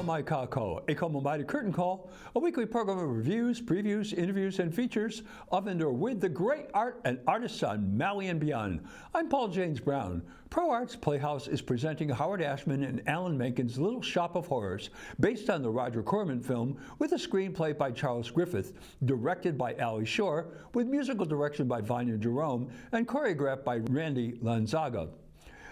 Mai Kako, a Komomai Curtain Call, a weekly program of reviews, previews, interviews, and features of and or with the great art and artists on Maui and beyond. I'm Paul James Brown. ProArts Playhouse is presenting Howard Ashman and Alan Menken's Little Shop of Horrors, based on the Roger Corman film, with a screenplay by Charles Griffith, directed by Ali Shore, with musical direction by Vania Jerome, and choreographed by Randi Lonzaga.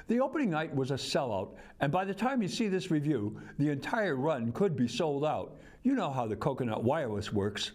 The opening night was a sellout, and by the time you see this review, the entire run could be sold out. You know how the Coconut Wireless works.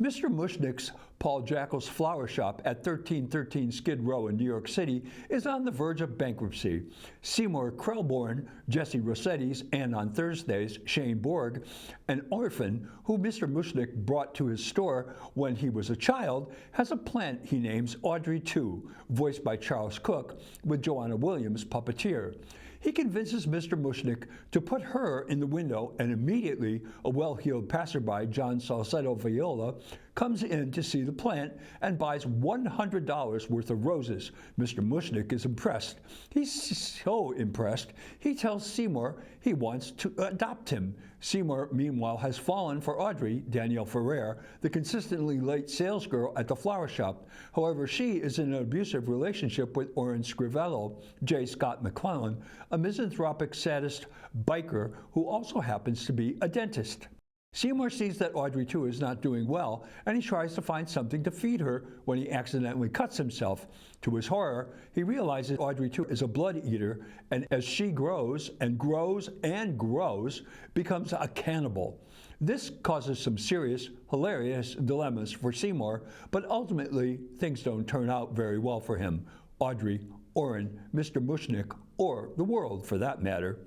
Mr. Mushnick's Paul Jackal's flower shop at 1313 Skid Row in New York City is on the verge of bankruptcy. Seymour Krelborn, Jesse Rossetti's, and on Thursdays, Shane Borg, an orphan who Mr. Mushnick brought to his store when he was a child, has a plant he names Audrey 2, voiced by Charles Cook, with Joanna Williams, puppeteer. He convinces Mr. Mushnick to put her in the window, and immediately a well-heeled passerby, John Salcedo Viola, comes in to see the plant and buys $100 worth of roses. Mr. Mushnick is impressed. He's so impressed, he tells Seymour he wants to adopt him. Seymour, meanwhile, has fallen for Audrey, Danielle Ferrer, the consistently late salesgirl at the flower shop. However, she is in an abusive relationship with Oren Scrivello, J. Scott McClellan, a misanthropic sadist biker who also happens to be a dentist. Seymour sees that Audrey 2 is not doing well, and he tries to find something to feed her when he accidentally cuts himself. To his horror, he realizes Audrey 2 is a blood eater, and as she grows and grows and grows, becomes a cannibal. This causes some serious, hilarious dilemmas for Seymour, but ultimately things don't turn out very well for him, Audrey, Oren, Mr. Mushnick, or the world for that matter.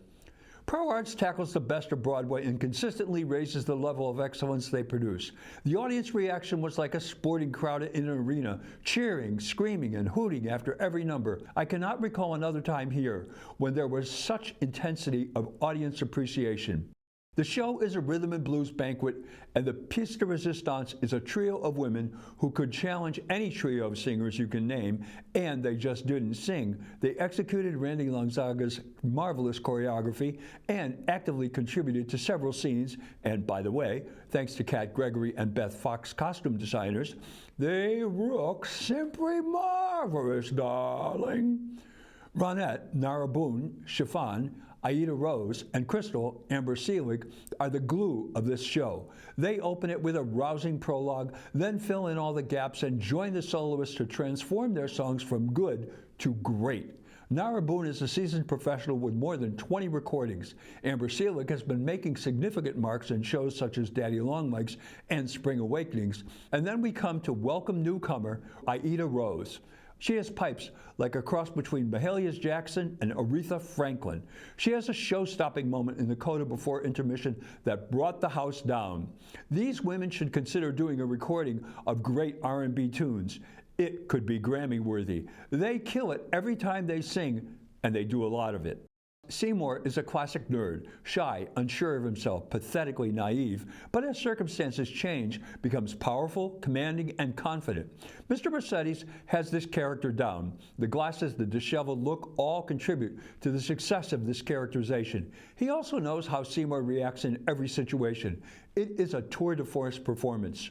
ProArts tackles the best of Broadway and consistently raises the level of excellence they produce. The audience reaction was like a sporting crowd in an arena, cheering, screaming, and hooting after every number. I cannot recall another time here when there was such intensity of audience appreciation. The show is a rhythm and blues banquet, and the pièce de résistance is a trio of women who could challenge any trio of singers you can name, and they just didn't sing. They executed Randi Lonzaga's marvelous choreography and actively contributed to several scenes, and by the way, thanks to Kat Gregory and Beth Fox costume designers, they look simply marvelous, darling. Ronette, Nara Boone, Chiffon, Aida Rose, and Crystal, Amber Selig, are the glue of this show. They open it with a rousing prologue, then fill in all the gaps and join the soloists to transform their songs from good to great. Nara Boone is a seasoned professional with more than 20 recordings. Amber Selig has been making significant marks in shows such as Daddy Longlegs and Spring Awakenings. And then we come to welcome newcomer Aida Rose. She has pipes like a cross between Mahalia Jackson and Aretha Franklin. She has a show-stopping moment in the coda before intermission that brought the house down. These women should consider doing a recording of great R&B tunes. It could be Grammy-worthy. They kill it every time they sing, and they do a lot of it. Seymour is a classic nerd, shy, unsure of himself, pathetically naive, but as circumstances change, becomes powerful, commanding, and confident. Mr. Rossetti's has this character down. The glasses, the disheveled look all contribute to the success of this characterization. He also knows how Seymour reacts in every situation. It is a tour de force performance.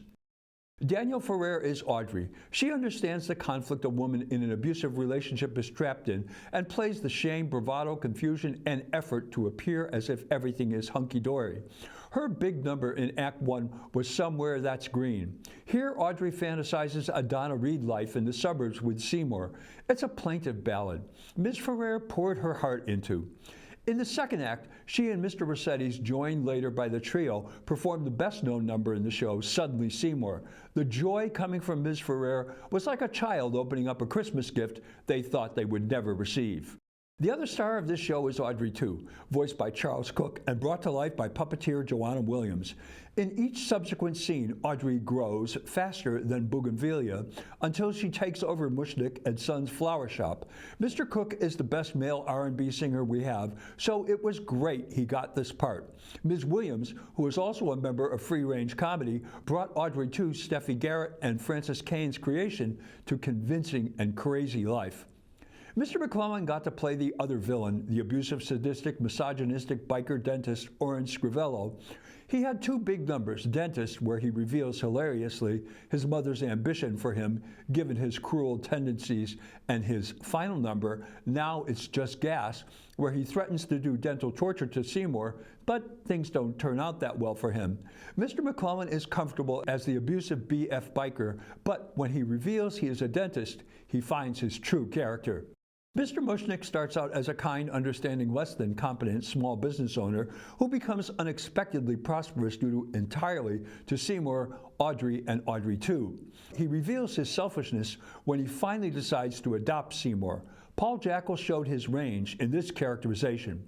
Danielle Ferrer is Audrey. She understands the conflict a woman in an abusive relationship is trapped in and plays the shame, bravado, confusion, and effort to appear as if everything is hunky-dory. Her big number in Act 1 was Somewhere That's Green. Here, Audrey fantasizes a Donna Reed life in the suburbs with Seymour. It's a plaintive ballad Ms. Ferrer poured her heart into. In the second act, she and Mr. Rossetti's, joined later by the trio, performed the best-known number in the show, Suddenly Seymour. The joy coming from Ms. Ferrer was like a child opening up a Christmas gift they thought they would never receive. The other star of this show is Audrey 2, voiced by Charles Cook and brought to life by puppeteer Joanna Williams. In each subsequent scene, Audrey grows faster than Bougainvillea until she takes over Mushnick and Son's flower shop. Mr. Cook is the best male R&B singer we have, so it was great he got this part. Ms. Williams, who is also a member of Free Range Comedy, brought Audrey 2, Steffi Garrett, and Frances Cain's creation to convincing and crazy life. Mr. McClellan got to play the other villain, the abusive, sadistic, misogynistic biker dentist Orange Scrivello. He had two big numbers, Dentist, where he reveals hilariously his mother's ambition for him, given his cruel tendencies, and his final number, Now It's Just Gas, where he threatens to do dental torture to Seymour, but things don't turn out that well for him. Mr. McClellan is comfortable as the abusive BF biker, but when he reveals he is a dentist, he finds his true character. Mr. Mushnick starts out as a kind, understanding, less than competent small business owner who becomes unexpectedly prosperous due entirely to Seymour, Audrey, and Audrey too. He reveals his selfishness when he finally decides to adopt Seymour. Paul Jackal showed his range in this characterization.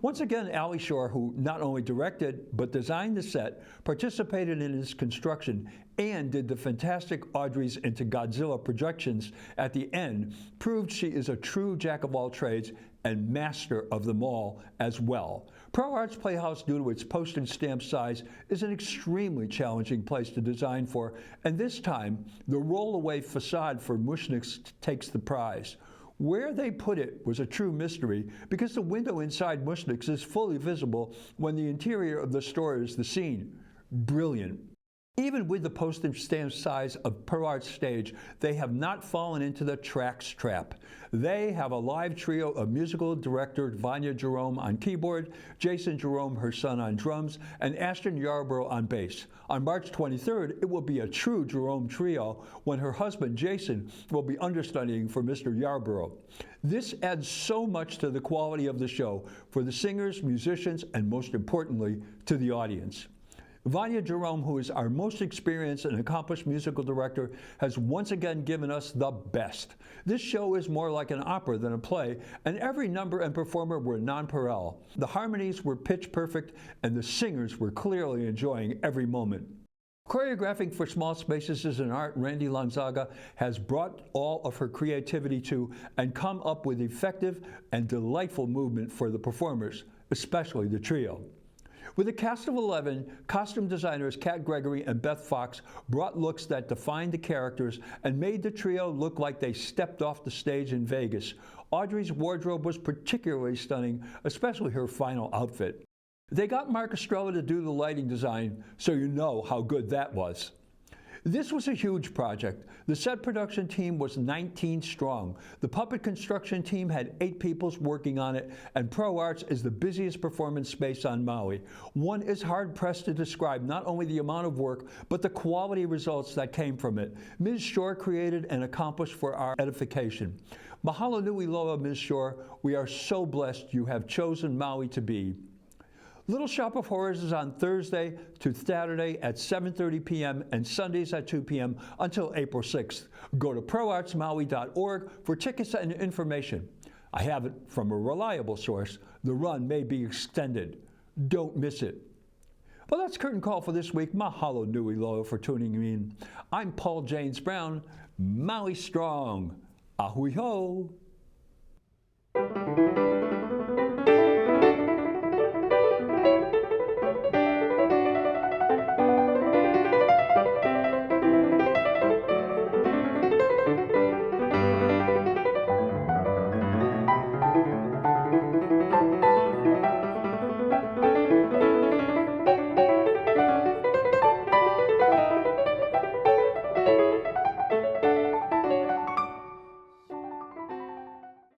Once again, Ali Shore, who not only directed but designed the set, participated in its construction, and did the fantastic Audrey's into Godzilla projections at the end, proved she is a true jack-of-all-trades and master of them all as well. ProArts Playhouse, due to its postage stamp size, is an extremely challenging place to design for, and this time, the roll-away facade for Mushnick's takes the prize. Where they put it was a true mystery because the window inside Mushnick's is fully visible when the interior of the store is the scene. Brilliant. Even with the postage stamp size of ProArts stage, they have not fallen into the tracks trap. They have a live trio of musical director Vania Jerome on keyboard, Jason Jerome, her son, on drums, and Ashton Yarborough on bass. On March 23rd, it will be a true Jerome trio when her husband, Jason, will be understudying for Mr. Yarborough. This adds so much to the quality of the show for the singers, musicians, and most importantly, to the audience. Vania Jerome, who is our most experienced and accomplished musical director, has once again given us the best. This show is more like an opera than a play, and every number and performer were nonpareil. The harmonies were pitch perfect, and the singers were clearly enjoying every moment. Choreographing for small spaces is an art Randi Lonzaga has brought all of her creativity to and come up with effective and delightful movement for the performers, especially the trio. With a cast of 11, costume designers Kat Gregory and Beth Fox brought looks that defined the characters and made the trio look like they stepped off the stage in Vegas. Audrey's wardrobe was particularly stunning, especially her final outfit. They got Mark Estrella to do the lighting design, so you know how good that was. This was a huge project. The set production team was 19 strong. The puppet construction team had 8 people working on it, and ProArts is the busiest performance space on Maui. One is hard-pressed to describe not only the amount of work, but the quality results that came from it. Ms. Shore created and accomplished for our edification. Mahalo nui loa, Ms. Shore. We are so blessed you have chosen Maui to be. Little Shop of Horrors is on Thursday to Saturday at 7:30 p.m. and Sundays at 2 p.m. until April 6th. Go to proartsmaui.org for tickets and information. I have it from a reliable source. The run may be extended. Don't miss it. Well, that's Curtain Call for this week. Mahalo nui loa for tuning in. I'm Paul James Brown. Maui strong. Ahui ho.